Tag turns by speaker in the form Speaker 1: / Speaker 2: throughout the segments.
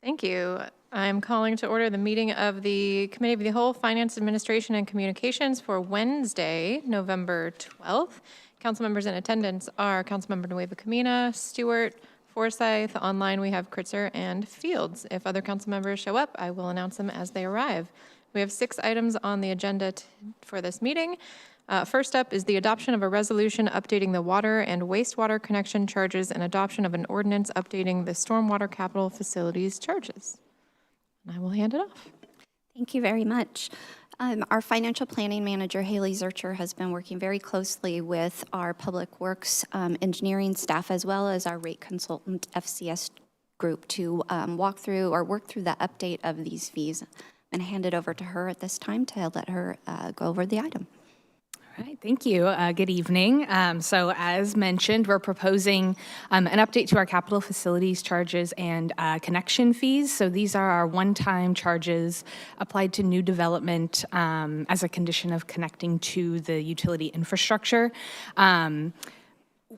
Speaker 1: Thank you. I'm calling to order the meeting of the Committee of the Whole, Finance, Administration, and Communications for Wednesday, November 12th. Council members in attendance are Councilmember Nueva Camina, Stewart, Forsyth. Online, we have Kritzer and Fields. If other council members show up, I will announce them as they arrive. We have 6 items on the agenda for this meeting. First up is the adoption of a resolution updating the water and wastewater connection charges and adoption of an ordinance updating the stormwater capital facilities charges. And I will hand it off.
Speaker 2: Thank you very much. Our financial planning manager, Haley Zurcher, has been working very closely with our public works engineering staff as well as our rate consultant FCS group to work through the update of these fees. I'm going to hand it over to her at this time to let her go over the item.
Speaker 3: All right, thank you. Good evening. So as mentioned, we're proposing an update to our capital facilities charges and connection fees. So these are our one-time charges applied to new development as a condition of connecting to the utility infrastructure.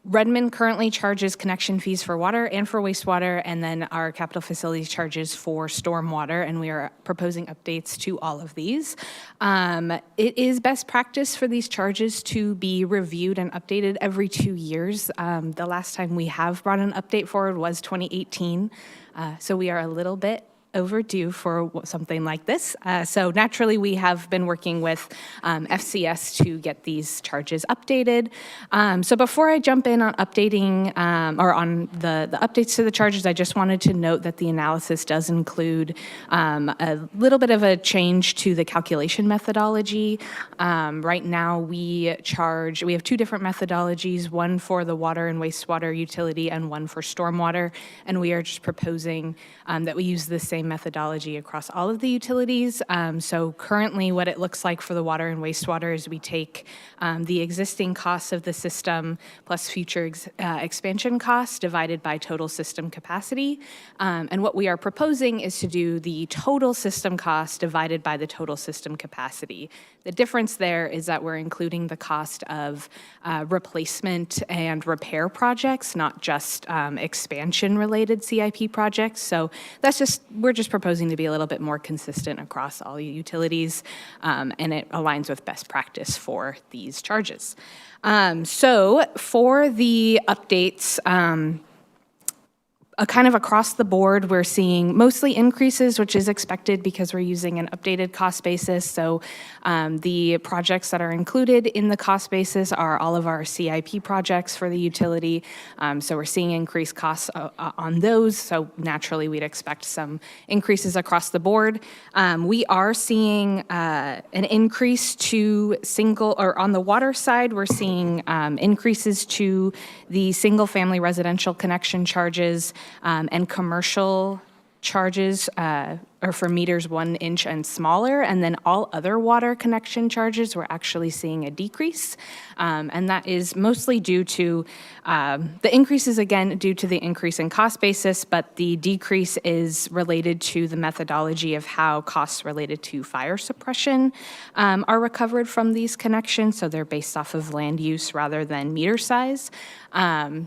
Speaker 3: Redmond currently charges connection fees for water and for wastewater, and then our capital facilities charges for stormwater, and we are proposing updates to all of these. It is best practice for these charges to be reviewed and updated every 2 years. The last time we have brought an update forward was 2018, so we are a little bit overdue for something like this. So naturally, we have been working with FCS to get these charges updated. So before I jump in on updating or on the updates to the charges, I just wanted to note that the analysis does include a little bit of a change to the calculation methodology. Right now, we have 2 different methodologies, one for the water and wastewater utility and one for stormwater, and we are just proposing that we use the same methodology across all of the utilities. So currently what it looks like for the water and wastewater is we take the existing costs of the system plus future expansion costs divided by total system capacity. And what we are proposing is to do the total system cost divided by the total system capacity. The difference there is that we're including the cost of replacement and repair projects, not just expansion-related CIP projects. So we're just proposing to be a little bit more consistent across all utilities, and it aligns with best practice for these charges. So for the updates, kind of across the board, we're seeing mostly increases, which is expected because we're using an updated cost basis. So the projects that are included in the cost basis are all of our CIP projects for the utility. So we're seeing increased costs on those. So naturally, we'd expect some increases across the board. We are seeing an increase to on the water side, we're seeing increases to the single-family residential connection charges and commercial charges are for meters 1 inch and smaller, and then all other water connection charges, we're actually seeing a decrease. And that is mostly due to, the increase is again due to the increase in cost basis, but the decrease is related to the methodology of how costs related to fire suppression are recovered from these connections. So they're based off of land use rather than meter size.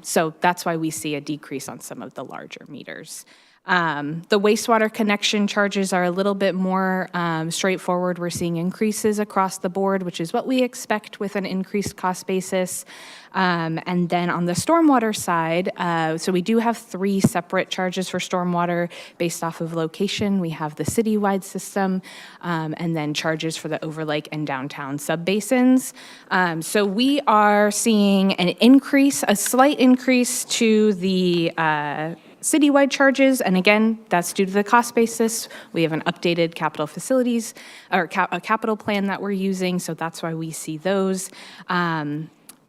Speaker 3: So that's why we see a decrease on some of the larger meters. The wastewater connection charges are a little bit more straightforward. We're seeing increases across the board, which is what we expect with an increased cost basis. And then on the stormwater side, so we do have 3 separate charges for stormwater based off of location. We have the citywide system, and then charges for the overlake and downtown subbasins. So we are seeing a slight increase to the citywide charges, and again, that's due to the cost basis. We have an updated capital facilities or a capital plan that we're using, so that's why we see those.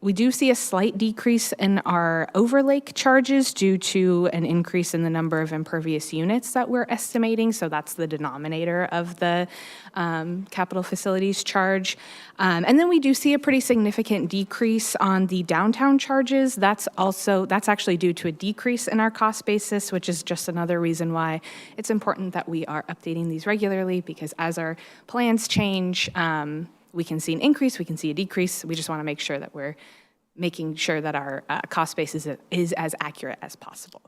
Speaker 3: We do see a slight decrease in our overlake charges due to an increase in the number of impervious units that we're estimating. So that's the denominator of the capital facilities charge. And then we do see a pretty significant decrease on the downtown charges. That's actually due to a decrease in our cost basis, which is just another reason why it's important that we are updating these regularly, because as our plans change, we can see an increase, we can see a decrease. We just want to make sure that we're making sure that our cost basis is as accurate as possible.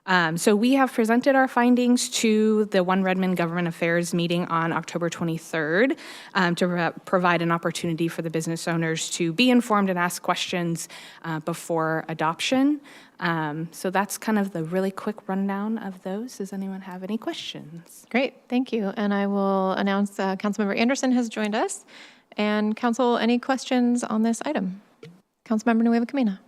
Speaker 3: So we have presented our findings to the One Redmond Government Affairs meeting on October 23rd to provide an opportunity for the business owners to be informed and ask questions before adoption. So that's kind of the really quick rundown of those. Does anyone have any questions?
Speaker 1: Great, thank you. And I will announce Councilmember Anderson has joined us. And council, any questions on this item? Councilmember Nueva Camina.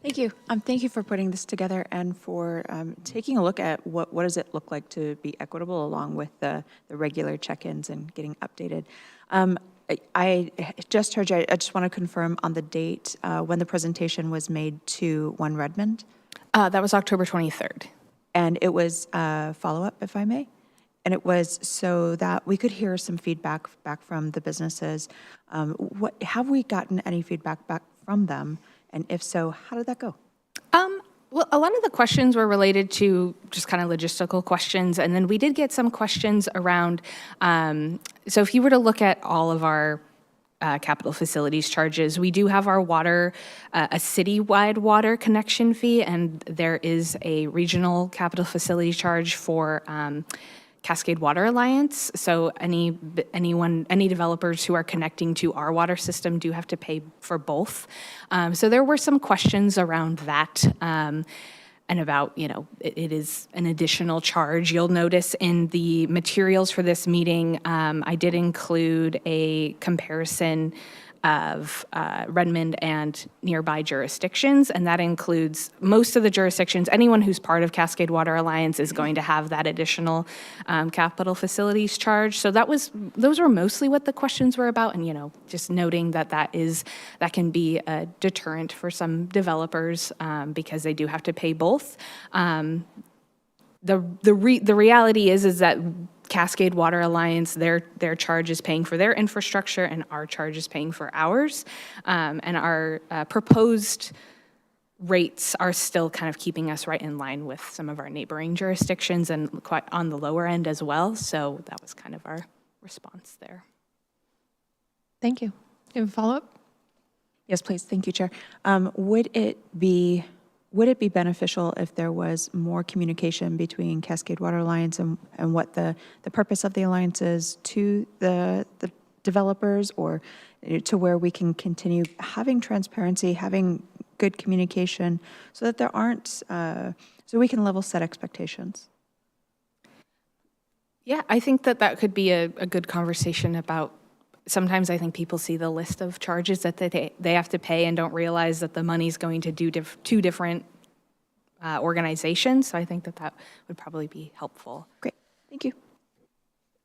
Speaker 4: Thank you. Thank you for putting this together and for taking a look at what does it look like to be equitable along with the regular check-ins and getting updated. I just heard you, I just want to confirm on the date when the presentation was made to One Redmond.
Speaker 3: That was October 23rd.
Speaker 4: And it was follow-up, if I may. And it was so that we could hear some feedback back from the businesses. Have we gotten any feedback back from them? And if so, how did that go?
Speaker 3: Well, a lot of the questions were related to just kind of logistical questions. And then we did get some questions around, so if you were to look at all of our capital facilities charges, we do have our water, a citywide water connection fee, and there is a regional capital facility charge for Cascade Water Alliance. So any developers who are connecting to our water system do have to pay for both. So there were some questions around that and about, it is an additional charge. You'll notice in the materials for this meeting, I did include a comparison of Redmond and nearby jurisdictions, and that includes most of the jurisdictions. Anyone who's part of Cascade Water Alliance is going to have that additional capital facilities charge. So those were mostly what the questions were about, and just noting that can be a deterrent for some developers because they do have to pay both. The reality is that Cascade Water Alliance, their charge is paying for their infrastructure, and our charge is paying for ours. And our proposed rates are still kind of keeping us right in line with some of our neighboring jurisdictions and quite on the lower end as well. So that was kind of our response there.
Speaker 1: Thank you. Do you have a follow-up?
Speaker 4: Yes, please. Thank you, Chair. Would it be beneficial if there was more communication between Cascade Water Alliance and what the purpose of the alliance is to the developers, or to where we can continue having transparency, having good communication, so that there aren't, so we can level set expectations?
Speaker 3: Yeah, I think that could be a good conversation about. Sometimes I think people see the list of charges that they have to pay and don't realize that the money's going to two different organizations. So I think that would probably be helpful.
Speaker 4: Great, thank you.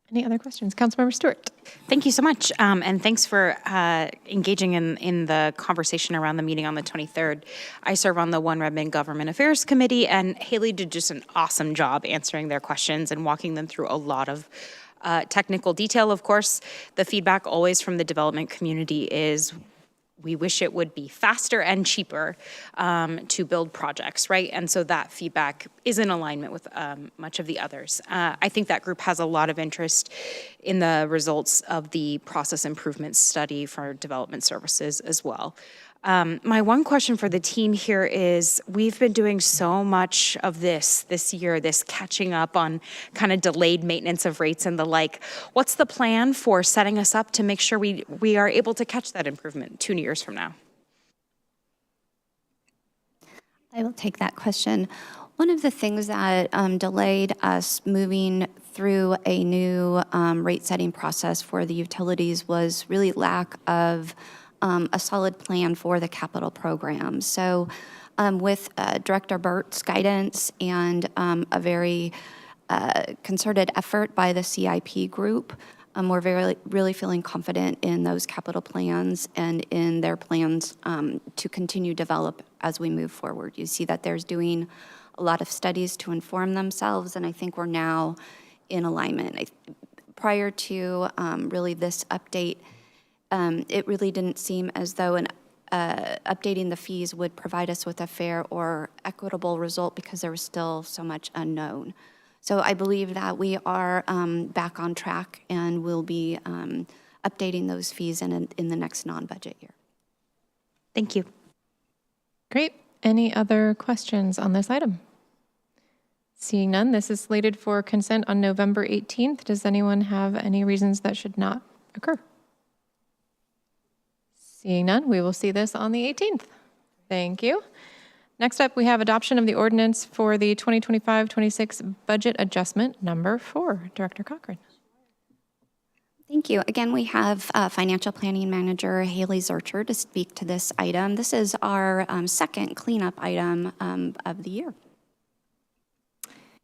Speaker 1: Any other questions? Councilmember Stewart.
Speaker 5: Thank you so much, and thanks for engaging in the conversation around the meeting on the 23rd. I serve on the One Redmond Government Affairs Committee, and Haley did just an awesome job answering their questions and walking them through a lot of technical detail. Of course, the feedback always from the development community is we wish it would be faster and cheaper to build projects, right? And so that feedback is in alignment with much of the others. I think that group has a lot of interest in the results of the process improvement study for development services as well. My one question for the team here is, we've been doing so much of this year, this catching up on kind of delayed maintenance of rates and the like. What's the plan for setting us up to make sure we are able to catch that improvement 2 years from now?
Speaker 2: I will take that question. One of the things that delayed us moving through a new rate setting process for the utilities was really lack of a solid plan for the capital program. So with Director Burt's guidance and a very concerted effort by the CIP group, we're really feeling confident in those capital plans and in their plans to continue develop as we move forward. You see that there's doing a lot of studies to inform themselves, and I think we're now in alignment. Prior to really this update, it really didn't seem as though updating the fees would provide us with a fair or equitable result because there was still so much unknown. So I believe that we are back on track and we'll be updating those fees in the next non-budget year.
Speaker 5: Thank you.
Speaker 1: Great. Any other questions on this item? Seeing none, this is slated for consent on November 18th. Does anyone have any reasons that should not occur? Seeing none, we will see this on the 18th. Thank you. Next up, we have adoption of the ordinance for the 2025-26 budget adjustment number 4. Director Cochran.
Speaker 2: Thank you. Again, we have Financial Planning Manager Haley Zurcher to speak to this item. This is our second cleanup item of the year.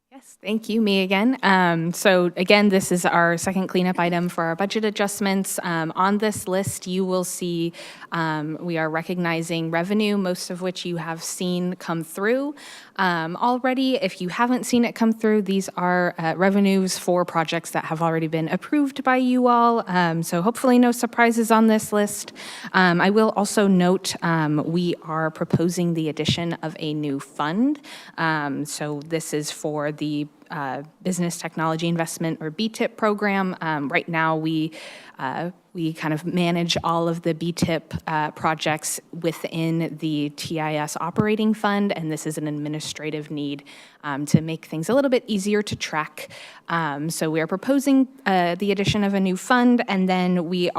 Speaker 3: Yes, thank you, me again. So again, this is our second cleanup item for our budget adjustments. On this list, you will see we are recognizing revenue, most of which you have seen come through already. If you haven't seen it come through, these are revenues for projects that have already been approved by you all. So hopefully no surprises on this list. I will also note we are proposing the addition of a new fund. So this is for the Business Technology Investment, or BTIP program. Right now, we kind of manage all of the BTIP projects within the TIS operating fund, and this is an administrative need to make things a little bit easier to track. So we are proposing the addition of a new fund, and then we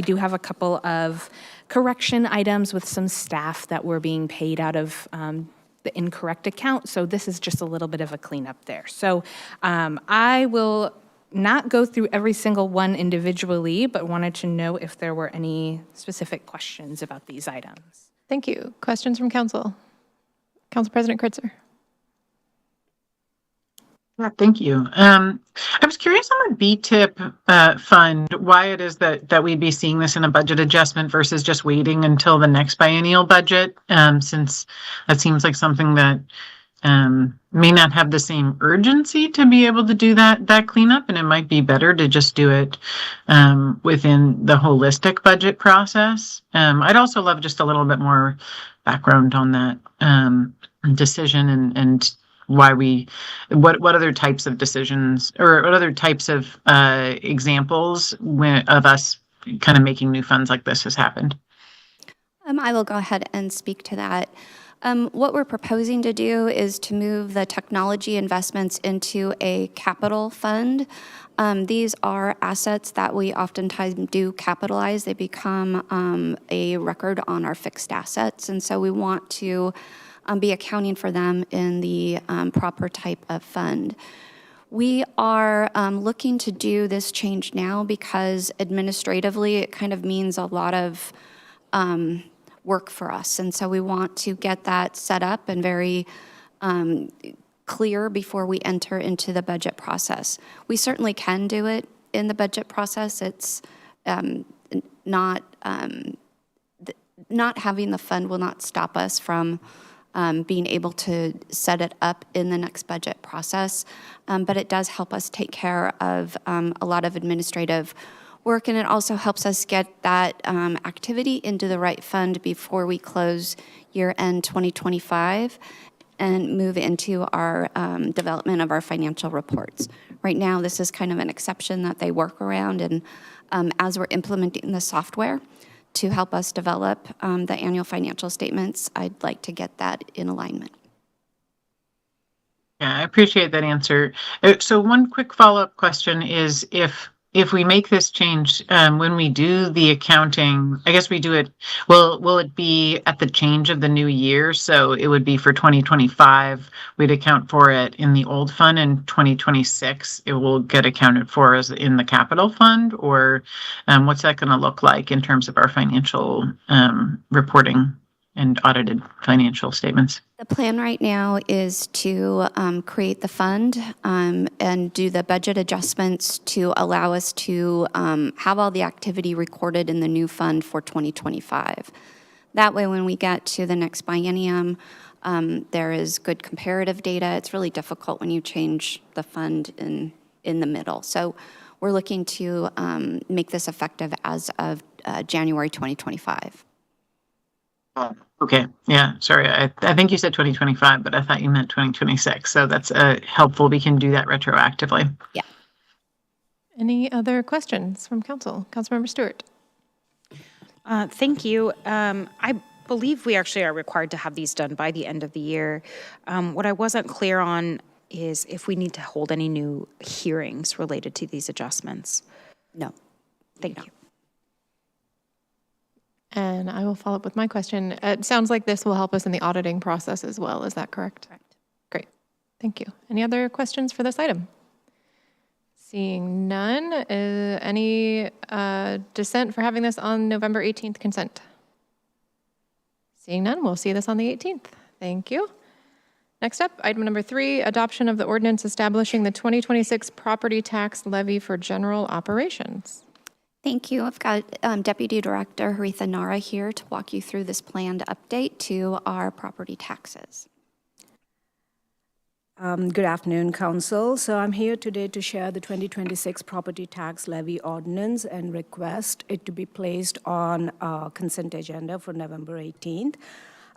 Speaker 3: do have a couple of correction items with some staff that were being paid out of the incorrect account. So this is just a little bit of a cleanup there. So I will not go through every single one individually, but wanted to know if there were any specific questions about these items.
Speaker 1: Thank you. Questions from council? Council President Kritzer.
Speaker 6: Yeah, thank you. I was curious on the BTIP fund, why it is that we'd be seeing this in a budget adjustment versus just waiting until the next biennial budget, since that seems like something that may not have the same urgency to be able to do that cleanup, and it might be better to just do it within the holistic budget process. I'd also love just a little bit more background on that decision and why what other types of decisions or what other types of examples of us kind of making new funds like this has happened.
Speaker 2: I will go ahead and speak to that. What we're proposing to do is to move the technology investments into a capital fund. These are assets that we oftentimes do capitalize. They become a record on our fixed assets, and so we want to be accounting for them in the proper type of fund. We are looking to do this change now because administratively it kind of means a lot of work for us. And so we want to get that set up and very clear before we enter into the budget process. We certainly can do it in the budget process. It's not having the fund will not stop us from being able to set it up in the next budget process. But it does help us take care of a lot of administrative work, and it also helps us get that activity into the right fund before we close year-end 2025 and move into our development of our financial reports. Right now, this is kind of an exception that they work around, and as we're implementing the software to help us develop the annual financial statements, I'd like to get that in alignment.
Speaker 6: Yeah, I appreciate that answer. So one quick follow-up question is if we make this change, when we do the accounting, I guess we do it, will it be at the change of the new year? So it would be for 2025, we'd account for it in the old fund, and 2026, it will get accounted for as in the capital fund? Or what's that going to look like in terms of our financial reporting and audited financial statements?
Speaker 2: The plan right now is to create the fund and do the budget adjustments to allow us to have all the activity recorded in the new fund for 2025. That way, when we get to the next biennium, there is good comparative data. It's really difficult when you change the fund in the middle. So we're looking to make this effective as of January 2025.
Speaker 6: Okay. Yeah. Sorry. I think you said 2025, but I thought you meant 2026. So that's helpful. We can do that retroactively.
Speaker 2: Yeah.
Speaker 1: Any other questions from council? Councilmember Stewart.
Speaker 5: Thank you. I believe we actually are required to have these done by the end of the year. What I wasn't clear on is if we need to hold any new hearings related to these adjustments.
Speaker 2: No.
Speaker 5: Thank you.
Speaker 1: And I will follow up with my question. It sounds like this will help us in the auditing process as well. Is that correct?
Speaker 2: Correct.
Speaker 1: Great. Thank you. Any other questions for this item? Seeing none, any dissent for having this on November 18th consent? Seeing none, we'll see this on the 18th. Thank you. Next up, item number 3, adoption of the ordinance establishing the 2026 property tax levy for general operations.
Speaker 2: Thank you. I've got Deputy Director Haritha Nara here to walk you through this planned update to our property taxes.
Speaker 7: Good afternoon, Council. So I'm here today to share the 2026 property tax levy ordinance and request it to be placed on consent agenda for November 18th.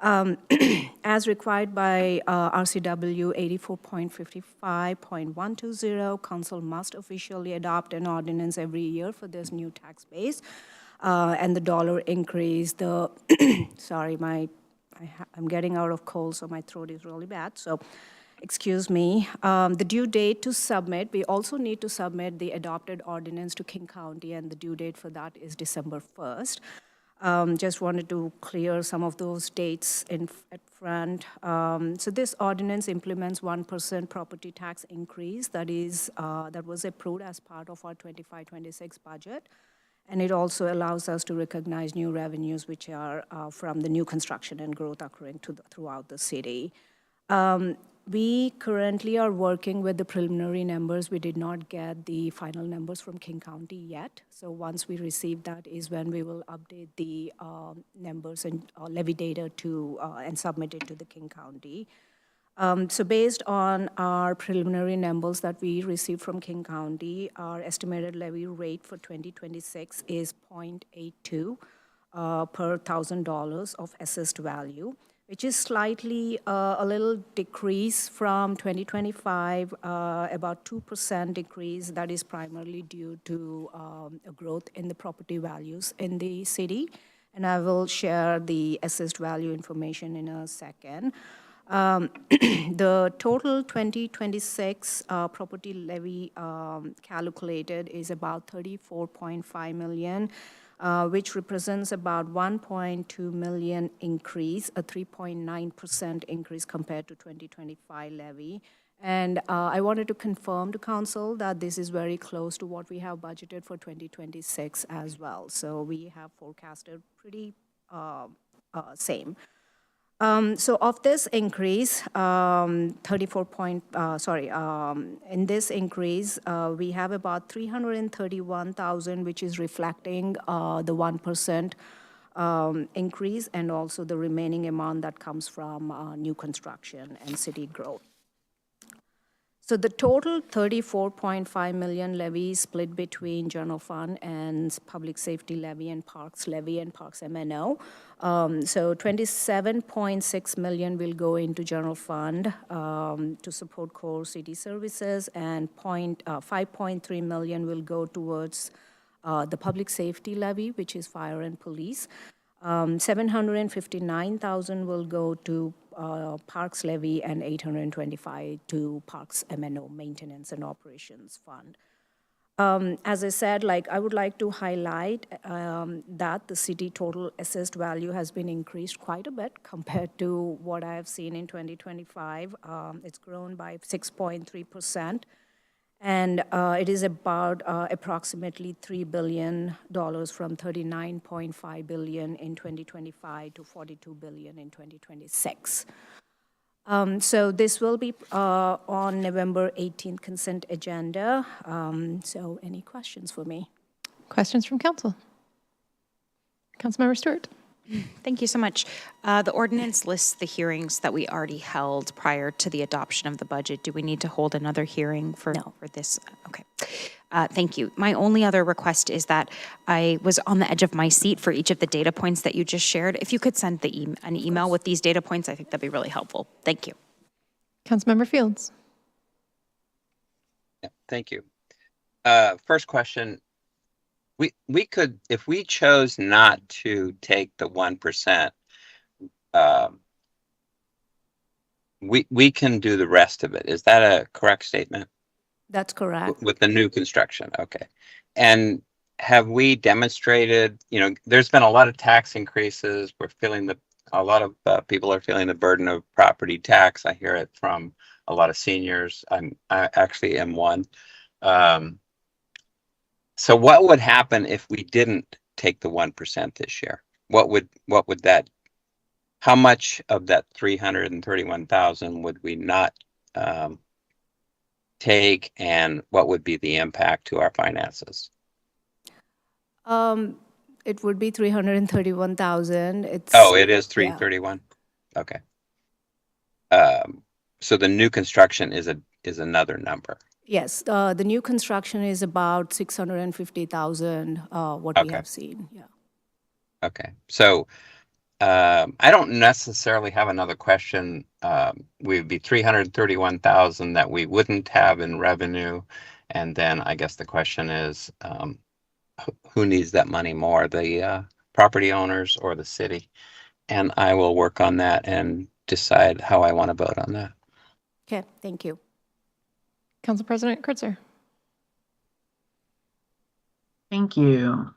Speaker 7: As required by RCW 84.55.120, Council must officially adopt an ordinance every year for this new tax base. And the dollar increase, sorry, I'm getting out of cold, so my throat is really bad. So excuse me, the due date to submit, we also need to submit the adopted ordinance to King County, and the due date for that is December 1st. Just wanted to clear some of those dates at front. So this ordinance implements 1% property tax increase that was approved as part of our 25-26 budget. And it also allows us to recognize new revenues, which are from the new construction and growth occurring throughout the city. We currently are working with the preliminary numbers. We did not get the final numbers from King County yet. So once we receive that is when we will update the numbers and levy data and submit it to the King County. So based on our preliminary numbers that we received from King County, our estimated levy rate for 2026 is 0.82 per $1,000 of assessed value, which is slightly a little decrease from 2025, about 2% decrease. That is primarily due to a growth in the property values in the city. And I will share the assessed value information in a second. The total 2026 property levy calculated is about $34.5 million. Which represents about 1.2 million increase, a 3.9% increase compared to 2025 levy. And I wanted to confirm to Council that this is very close to what we have budgeted for 2026 as well. So we have forecasted pretty same. So of this increase, in this increase, we have about 331,000, which is reflecting the 1% increase, and also the remaining amount that comes from new construction and city growth. So the total 34.5 million levy is split between general fund and public safety levy and parks M&O. So 27.6 million will go into general fund to support core city services, and 5.3 million will go towards the public safety levy, which is fire and police. 759,000 will go to Parks levy, and 825 to Parks M&O maintenance and operations fund. As I said, I would like to highlight that the city total assessed value has been increased quite a bit compared to what I have seen in 2025. It's grown by 6.3%. And it is about approximately $3 billion from $39.5 billion in 2025 to $42 billion in 2026. So this will be on November 18th consent agenda. So any questions for me?
Speaker 1: Questions from Council? Councilmember Stewart.
Speaker 5: Thank you so much. The ordinance lists the hearings that we already held prior to the adoption of the budget. Do we need to hold another hearing for this? Okay. Thank you. My only other request is that I was on the edge of my seat for each of the data points that you just shared. If you could send an email with these data points, I think that'd be really helpful. Thank you.
Speaker 1: Councilmember Fields.
Speaker 8: Yeah, thank you. First question. We could, if we chose not to take the 1%, we can do the rest of it. Is that a correct statement?
Speaker 7: That's correct.
Speaker 8: With the new construction, okay. And have we demonstrated, there's been a lot of tax increases. A lot of people are feeling the burden of property tax. I hear it from a lot of seniors. I actually am one. So what would happen if we didn't take the 1% this year? What would that, how much of that 331,000 would we not take, and what would be the impact to our finances?
Speaker 7: It would be 331,000.
Speaker 8: Oh, it is
Speaker 7: Yeah.
Speaker 8: 331. Okay. So the new construction is another number.
Speaker 7: Yes, the new construction is about 650,000, what we
Speaker 8: Okay.
Speaker 7: have seen, yeah.
Speaker 8: Okay. So I don't necessarily have another question. We would be 331,000 that we wouldn't have in revenue, and then I guess the question is, who needs that money more, the property owners or the city? And I will work on that and decide how I want to vote on that.
Speaker 7: Okay, thank you.
Speaker 1: Council President Kritzer.
Speaker 6: Thank you.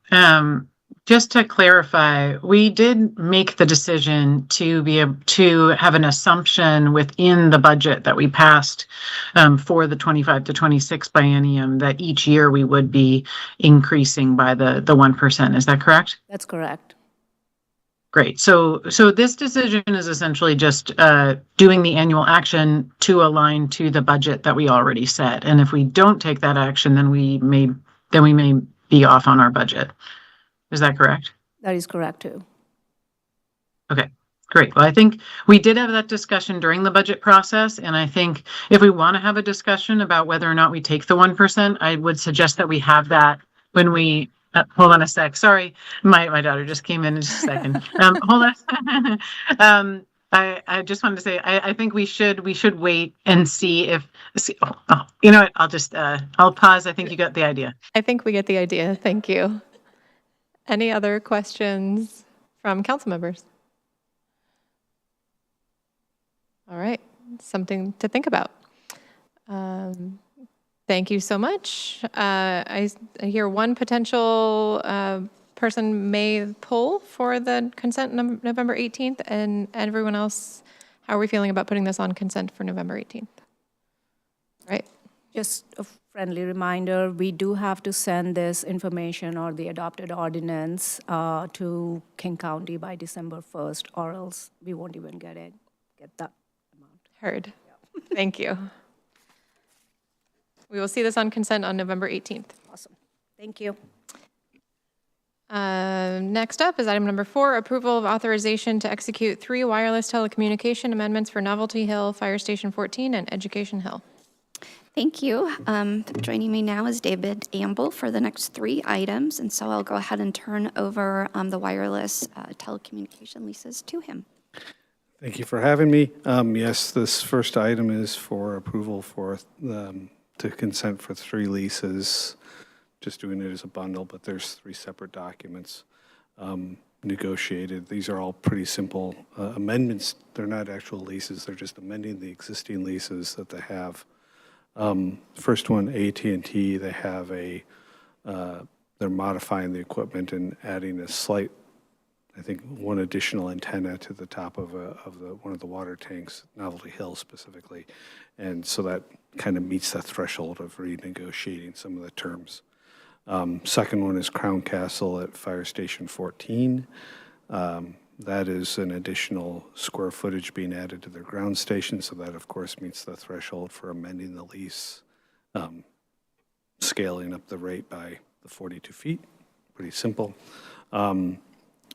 Speaker 6: Just to clarify, we did make the decision to be able to have an assumption within the budget that we passed for the 25 to 26 biennium that each year we would be increasing by the 1%. Is that correct?
Speaker 7: That's correct.
Speaker 6: Great. So this decision is essentially just doing the annual action to align to the budget that we already set. And if we don't take that action, then we may be off on our budget. Is that correct?
Speaker 7: That is correct, too.
Speaker 6: Okay, great. Well, I think we did have that discussion during the budget process. And I think if we want to have a discussion about whether or not we take the 1%, I would suggest that we have that when we hold on a sec. Sorry, my daughter just came in just a second. Hold on. I just wanted to say I think we should wait and see if you know what, I'll pause. I think you got the idea.
Speaker 1: I think we get the idea. Thank you. Any other questions from council members? All right, something to think about. Thank you so much. I hear one potential person may pull for the consent November 18th, and everyone else, how are we feeling about putting this on consent for November 18th? Right.
Speaker 7: Just a friendly reminder, we do have to send this information or the adopted ordinance to King County by December 1st, or else we won't even get that amount.
Speaker 1: Heard. Thank you. We will see this on consent on November 18th.
Speaker 7: Awesome. Thank you.
Speaker 1: Next up is item number 4, approval of authorization to execute 3 wireless telecommunication amendments for Novelty Hill, Fire Station 14, and Education Hill.
Speaker 2: Thank you. Joining me now is David Amble for the next 3 items, and so I'll go ahead and turn over the wireless telecommunication leases to him.
Speaker 9: Thank you for having me. Yes, this first item is for approval to consent for 3 leases. Just doing it as a bundle, but there's 3 separate documents negotiated. These are all pretty simple amendments. They're not actual leases. They're just amending the existing leases that they have. First one, AT&T, they have they're modifying the equipment and adding a slight, I think, one additional antenna to the top of one of the water tanks, Novelty Hill specifically. And so that kind of meets the threshold of renegotiating some of the terms. Second one is Crown Castle at Fire Station 14. That is an additional square footage being added to their ground station, so that, of course, meets the threshold for amending the lease, scaling up the rate by the 42 feet. Pretty simple. And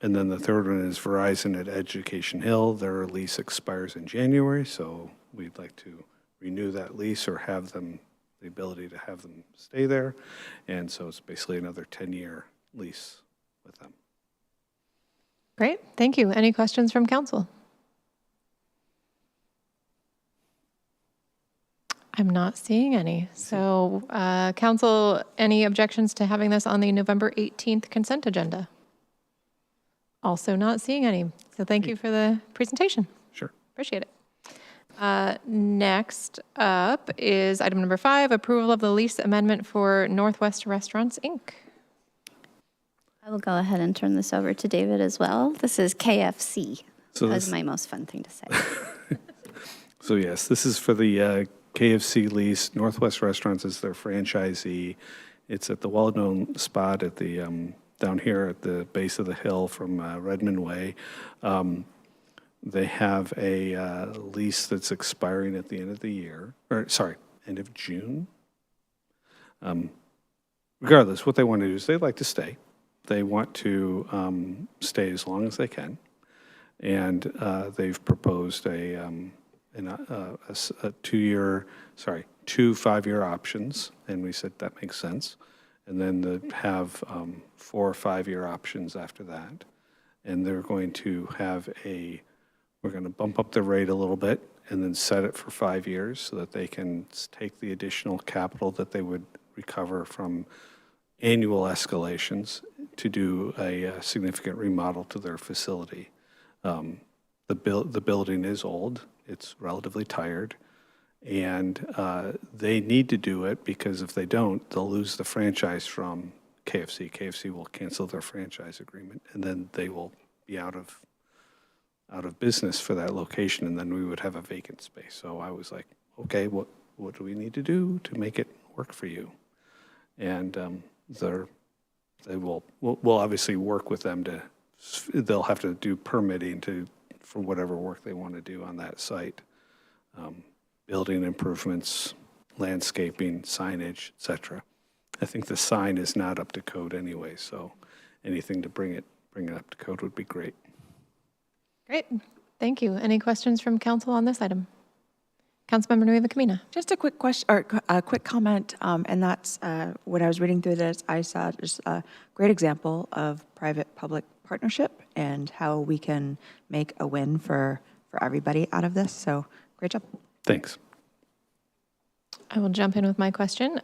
Speaker 9: then the third one is Verizon at Education Hill. Their lease expires in January, so we'd like to renew that lease or have them, the ability to have them stay there. And so it's basically another 10-year lease with them.
Speaker 1: Great, thank you. Any questions from council? I'm not seeing any. So, council, any objections to having this on the November 18th consent agenda? Also not seeing any. So thank you for the presentation.
Speaker 9: Sure.
Speaker 1: Appreciate it. Next up is item number 5, approval of the lease amendment for Northwest Restaurants, Inc.
Speaker 2: I will go ahead and turn this over to David as well. This is KFC.
Speaker 9: So
Speaker 2: That was
Speaker 9: this-
Speaker 2: my most fun thing to say.
Speaker 9: So yes, this is for the KFC lease. Northwest Restaurants is their franchisee. It's at the well-known spot at the down here at the base of the hill from Redmond Way. They have a lease that's expiring at the end of the year, or sorry, end of June. Regardless, what they want to do is they'd like to stay. They want to stay as long as they can, and they've proposed two 5-year options, and we said that makes sense. And then they have 4 5-year options after that. And they're going to have we're going to bump up the rate a little bit and then set it for 5 years so that they can take the additional capital that they would recover from annual escalations to do a significant remodel to their facility. The building is old. It's relatively tired, and they need to do it because if they don't, they'll lose the franchise from KFC. KFC will cancel their franchise agreement, and then they will be out of business for that location, and then we would have a vacant space. So I was like, okay, what do we need to do to make it work for you? And we'll obviously work with them they'll have to do permitting for whatever work they want to do on that site. Building improvements, landscaping, signage, etc. I think the sign is not up to code anyway, so anything to bring it up to code would be great.
Speaker 1: Great, thank you. Any questions from council on this item? Councilmember Nueva Camina.
Speaker 4: Just a quick question, or a quick comment, and that's when I was reading through this, I saw just a great example of private-public partnership and how we can make a win for everybody out of this. So great job.
Speaker 9: Thanks.
Speaker 1: I will jump in with my question.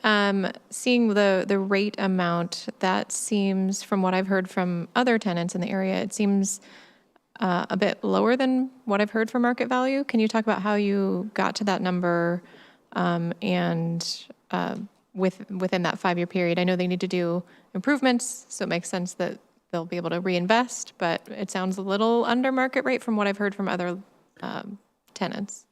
Speaker 1: Seeing the rate amount, that seems, from what I've heard from other tenants in the area, it seems a bit lower than what I've heard for market value. Can you talk about how you got to that number and within that 5-year period? I know they need to do improvements, so it makes sense that they'll be able to reinvest, but it sounds a little under market rate from what I've heard from other tenants.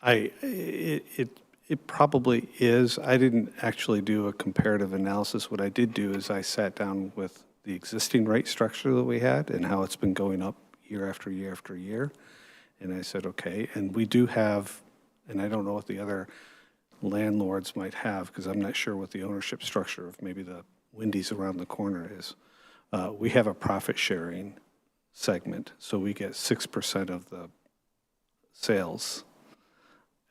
Speaker 9: It probably is. I didn't actually do a comparative analysis. What I did do is I sat down with the existing rate structure that we had and how it's been going up year after year after year. And I said, okay, and we do have, and I don't know what the other landlords might have, because I'm not sure what the ownership structure of maybe the Wendy's around the corner is. We have a profit sharing segment, so we get 6% of the sales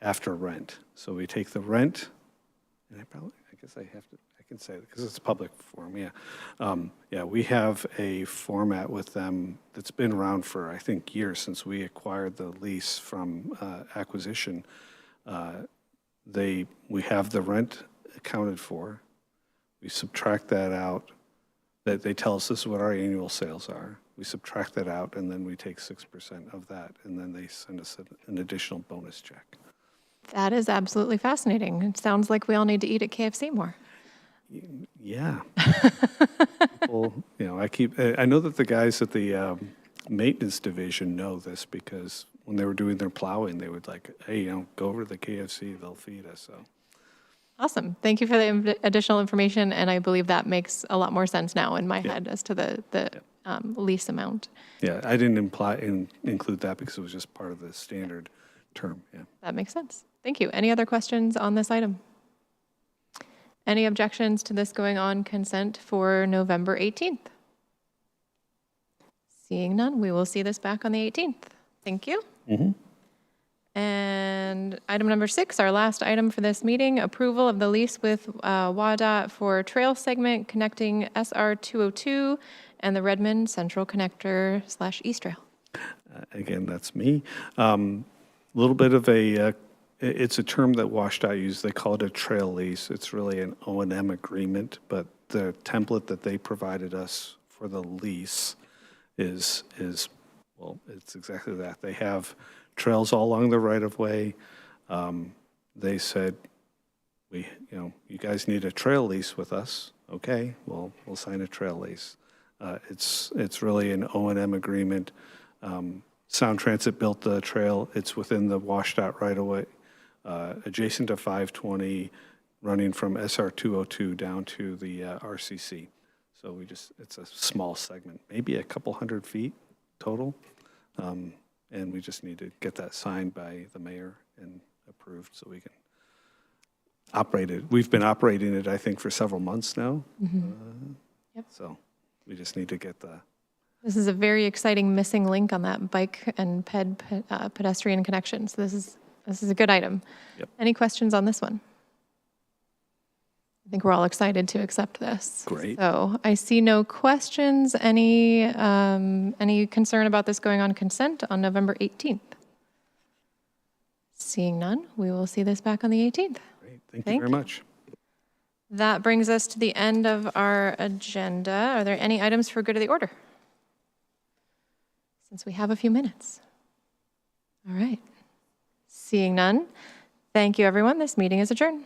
Speaker 9: after rent. So we take the rent, and I can say it because it's a public forum, yeah. We have a format with them that's been around for, I think, years since we acquired the lease from acquisition. We have the rent accounted for. We subtract that out. That they tell us this is what our annual sales are. We subtract that out, and then we take 6% of that, and then they send us an additional bonus check.
Speaker 1: That is absolutely fascinating. It sounds like we all need to eat at KFC more.
Speaker 9: Yeah. Well, I know that the guys at the maintenance division know this because when they were doing their plowing, they would hey, go over to the KFC, they'll feed us. So.
Speaker 1: Awesome. Thank you for the additional information, and I believe that makes a lot more sense now in my head as to the lease amount.
Speaker 9: Yeah, I didn't include that because it was just part of the standard term. Yeah.
Speaker 1: That makes sense. Thank you. Any other questions on this item? Any objections to this going on consent for November 18th? Seeing none, we will see this back on the 18th. Thank you.
Speaker 9: Mm-hmm.
Speaker 1: And item number 6, our last item for this meeting, approval of the lease with WADOT for trail segment connecting SR 202 and the Redmond Central Connector / East Trail.
Speaker 9: Again, that's me. Little bit of it's a term that WashDOT uses. They call it a trail lease. It's really an O&M agreement, but the template that they provided us for the lease is well, it's exactly that. They have trails all along the right-of-way. They said, you guys need a trail lease with us. Okay, well, we'll sign a trail lease. It's really an O&M agreement. Sound Transit built the trail. It's within the washed out right of way, adjacent to 520, running from SR 202 down to the RCC. So it's a small segment, maybe a couple 100 feet total. And we just need to get that signed by the mayor and approved so we can operate it. We've been operating it, I think, for several months now.
Speaker 1: Yep.
Speaker 9: So we just need to get the.
Speaker 1: This is a very exciting missing link on that bike and pedestrian connection. So this is a good item.
Speaker 9: Yep.
Speaker 1: Any questions on this one? I think we're all excited to accept this.
Speaker 9: Great.
Speaker 1: So I see no questions. Any concern about this going on consent on November 18th? Seeing none, we will see this back on the 18th.
Speaker 9: Great. Thank you very much.
Speaker 1: That brings us to the end of our agenda. Are there any items for good of the order? Since we have a few minutes. All right. Seeing none, thank you, everyone. This meeting is adjourned.